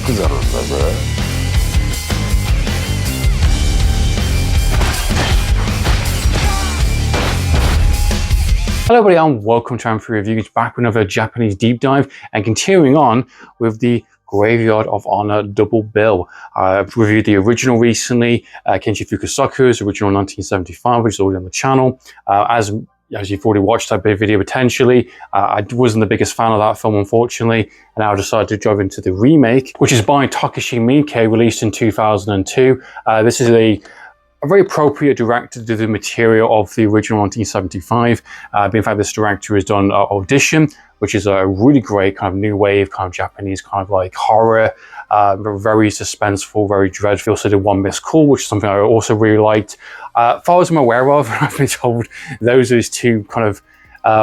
Yakuzaなんだぜ。Hello everybody and welcome to Amphlett Reviews, back with another Japanese deep dive and continuing on with the Graveyard of Honor double bill. I've reviewed the original recently, Kenshi Fukasaku's original 1975, which is already on the channel. As you've already watched that video potentially, I wasn't the biggest fan of that film unfortunately, and I decided to dive into the remake, which is by Takashi Miike, released in 2002. This is a very appropriate director to the material of the original 1975. In fact, this director has done Audition, which is a really great kind of new wave, kind of Japanese kind of like horror, very suspenseful, very dreadful. He also did One Missed Call, which is something I also really liked. As far as I'm aware of, I've been told those are his two kind of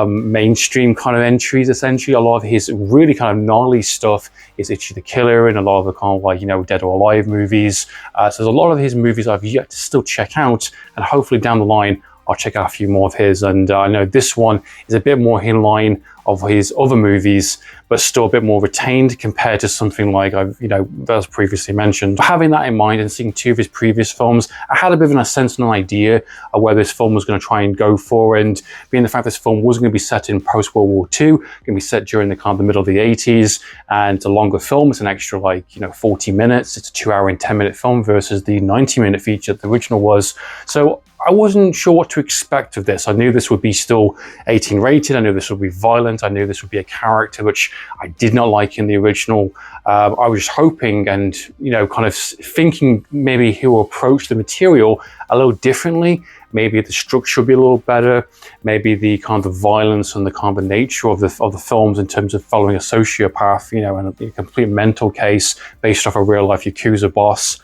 mainstream kind of entries essentially. A lot of his really kind of gnarly stuff is Ichi the Killer and a lot of the kind of like, you know, Dead or Alive movies. So there's a lot of his movies I've yet to still check out, and hopefully down the line I'll check out a few more of his. And I know this one is a bit more in line of his other movies, but still a bit more retained compared to something like I've, you know, as previously mentioned. Having that in mind and seeing two of his previous films, I had a bit of a sense and an idea of where this film was going to try and go for, and being the fact this film was going to be set in post-World War II, going to be set during the kind of the middle of the 80s, and it's a longer film. It's an extra like, you know, 40 minutes. It's a 2-hour and 10-minute film versus the 90-minute feature that the original was. So I wasn't sure what to expect of this. I knew this would be still 18 rated. I knew this would be violent. I knew this would be a character which I did not like in the original. I was just hoping and, you know, kind of thinking maybe he will approach the material a little differently. Maybe the structure will be a little better. Maybe the kind of violence and the kind of nature of the films in terms of following a sociopath, you know, and a complete mental case based off a real life Yakuza boss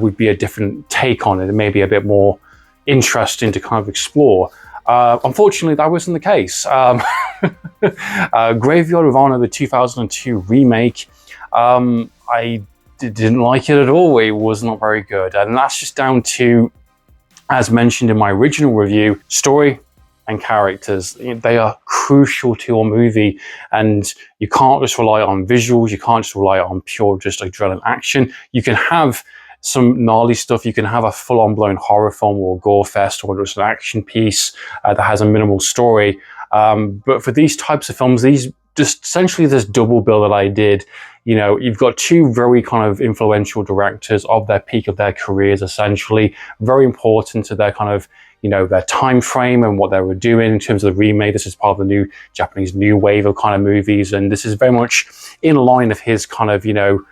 would be a different take on it, and maybe a bit more interesting to kind of explore. Unfortunately, that wasn't the case. Graveyard of Honor, the 2002 remake, I didn't like it at all. It was not very good, and that's just down to, as mentioned in my original review, story and characters. They are crucial to your movie, and you can't just rely on visuals. You can't just rely on pure just adrenaline action. You can have some gnarly stuff. You can have a full-on blown horror film or gore fest or just an action piece that has a minimal story. But for these types of films, these just essentially this double bill that I did, you know, you've got two very kind of influential directors of their peak of their careers, essentially very important to their kind of, you know, their time frame and what they were doing in terms of the remake. This is part of the new Japanese new wave of kind of movies, and this is very much in line of his kind of, you know,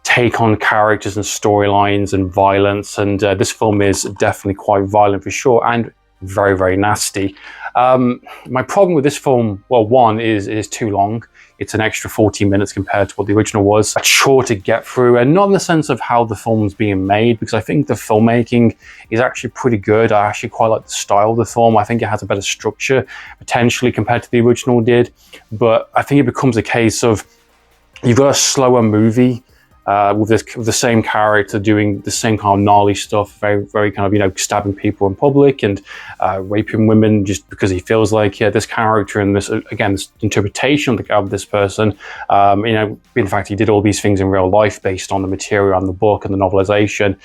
take on characters and storylines and violence, and this film is definitely quite violent for sure, and very, very nasty. My problem with this film, well, one is too long. It's an extra 40 minutes compared to what the original was. It's short to get through, and not in the sense of how the film's being made, because I think the filmmaking is actually pretty good. I actually quite like the style of the film. I think it has a better structure potentially compared to the original did, but I think it becomes a case of you've got a slower movie with the same character doing the same kind of gnarly stuff, very, very kind of, you know, stabbing people in public and raping women just because he feels like, yeah, this character and this, again, this interpretation of this person, you know, in fact, he did all these things in real life based on the material and the book and the novelization.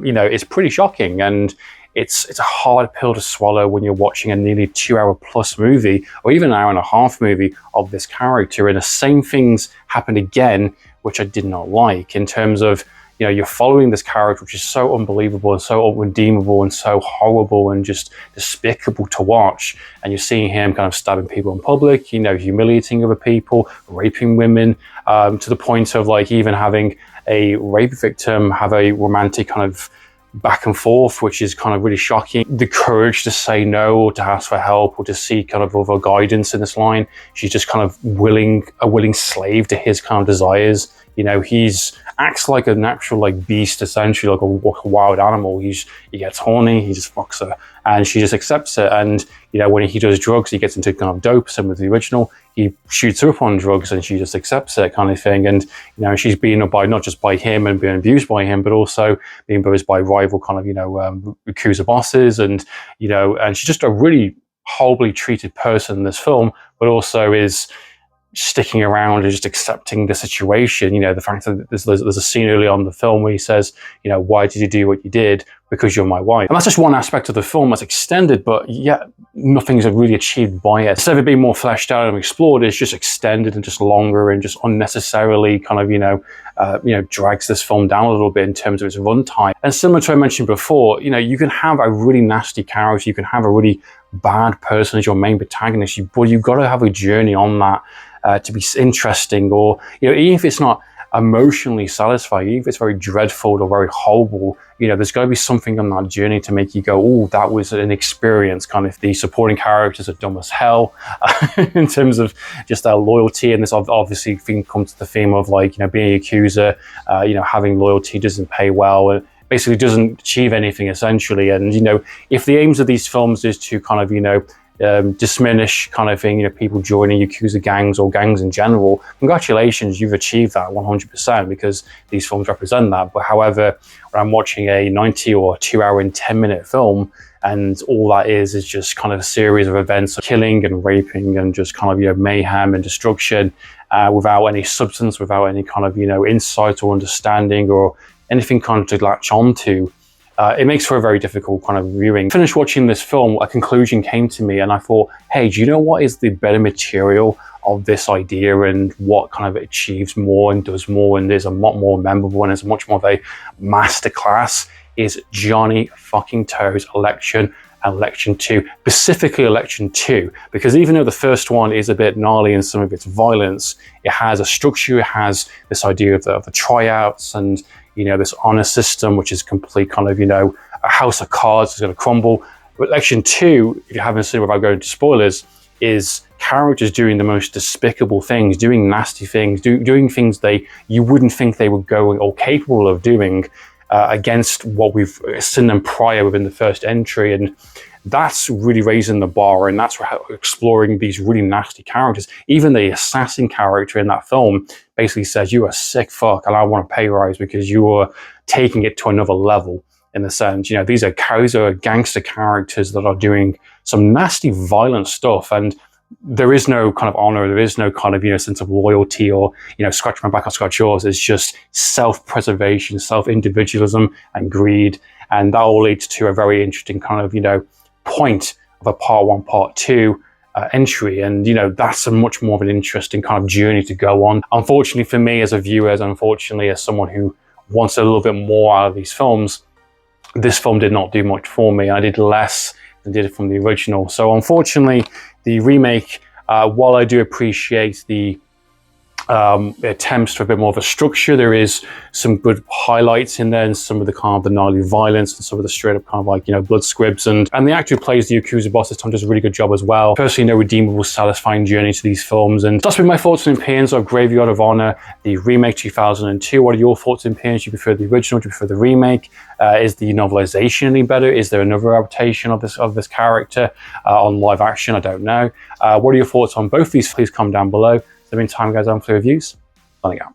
You know, it's pretty shocking, and it's a hard pill to swallow when you're watching a nearly 2-hour plus movie, or even an hour and a half movie of this character, and the same things happened again, which I did not like, in terms of, you know, you're following this character which is so unbelievable and so unredeemable and so horrible and just despicable to watch, and you're seeing him kind of stabbing people in public, you know, humiliating other people, raping women, to the point of like even having a rape victim have a romantic kind of back and forth, which is kind of really shocking. The courage to say no or to ask for help or to seek kind of other guidance in this line. She's just kind of a willing slave to his kind of desires. You know, he's acts like a natural like beast, essentially like a wild animal. He gets horny, he just fucks her, and she just accepts it. And you know, when he does drugs, he gets into kind of dope. Same with the original, he shoots her up on drugs, and she just accepts it, kind of thing. And you know, she's being by not just by him and being abused by him, but also being abused by rival kind of, you know, Yakuza bosses, and you know, and she's just a really horribly treated person in this film, but also is sticking around and just accepting the situation. You know, the fact that there's a scene early on in the film where he says, you know, why did you do what you did? Because you're my wife. And that's just one aspect of the film that's extended, but yet nothing's really achieved by it. Instead of it being more fleshed out and explored, it's just extended and just longer and just unnecessarily kind of, drags this film down a little bit in terms of its runtime. And similar to what I mentioned before, you know, you can have a really nasty character, you can have a really bad person as your main protagonist, but you've got to have a journey on that to be interesting, or, you know, even if it's not emotionally satisfying, even if it's very dreadful or very horrible, you know, there's got to be something on that journey to make you go, oh, that was an experience. Kind of the supporting characters are dumb as hell in terms of just their loyalty, and this obviously comes to the theme of, like, you know, being a Yakuza, you know, having loyalty doesn't pay well, and basically doesn't achieve anything essentially. And, you know, if the aims of these films is to kind of, you know, diminish kind of thing, you know, people joining Yakuza gangs or gangs in general, congratulations, you've achieved that 100%, because these films represent that. But however, when I'm watching a 90 or 2 hour and 10-minute film, and all that is just kind of a series of events of killing and raping and just kind of, you know, mayhem and destruction, without any substance, without any kind of, you know, insight or understanding or anything kind of to latch onto, it makes for a very difficult kind of viewing. Finished watching this film, a conclusion came to me, and I thought, hey, do you know what is the better material of this idea, and what kind of achieves more and does more and is a lot more memorable and is much more of a masterclass, is Johnny fucking Toe's Election and Election 2, specifically Election 2, because even though the first one is a bit gnarly in some of its violence, it has a structure, it has this idea of the tryouts, and, you know, this honor system, which is complete kind of, you know, a house of cards is going to crumble. But Election 2, if you haven't seen it without going into spoilers, is characters doing the most despicable things, doing nasty things, doing things you wouldn't think they were going or capable of doing, against what we've seen them prior within the first entry. And that's really raising the bar, and that's exploring these really nasty characters. Even the assassin character in that film basically says, you are a sick fuck and I want a pay rise because you are taking it to another level, in the sense, you know, these are gangster characters that are doing some nasty violent stuff, and there is no kind of honor, there is no kind of, you know, sense of loyalty or, you know, scratch my back, I'll scratch yours. It's just self-preservation, self-individualism and greed. And that all leads to a very interesting kind of, you know, point of a part 1, part 2 entry. And, you know, that's a much more of an interesting kind of journey to go on. Unfortunately for me as a viewer, unfortunately as someone who wants a little bit more out of these films, this film did not do much for me. I did less than did it from the original. So unfortunately, the remake, while I do appreciate the attempts for a bit more of a structure, there is some good highlights in there, and some of the kind of the gnarly violence and some of the straight up kind of, like, you know, blood squibs, and the actor who plays the Yakuza boss this time does a really good job as well. Personally, no redeemable, satisfying journey to these films. And that's been my thoughts and opinions of Graveyard of Honor, the remake 2002. What are your thoughts and opinions? Do you prefer the original? Do you prefer the remake? Is the novelization any better? Is there another adaptation of this character on live action? I don't know. What are your thoughts on both these? Please comment down below. In the meantime, guys, I'm for reviews. Signing out.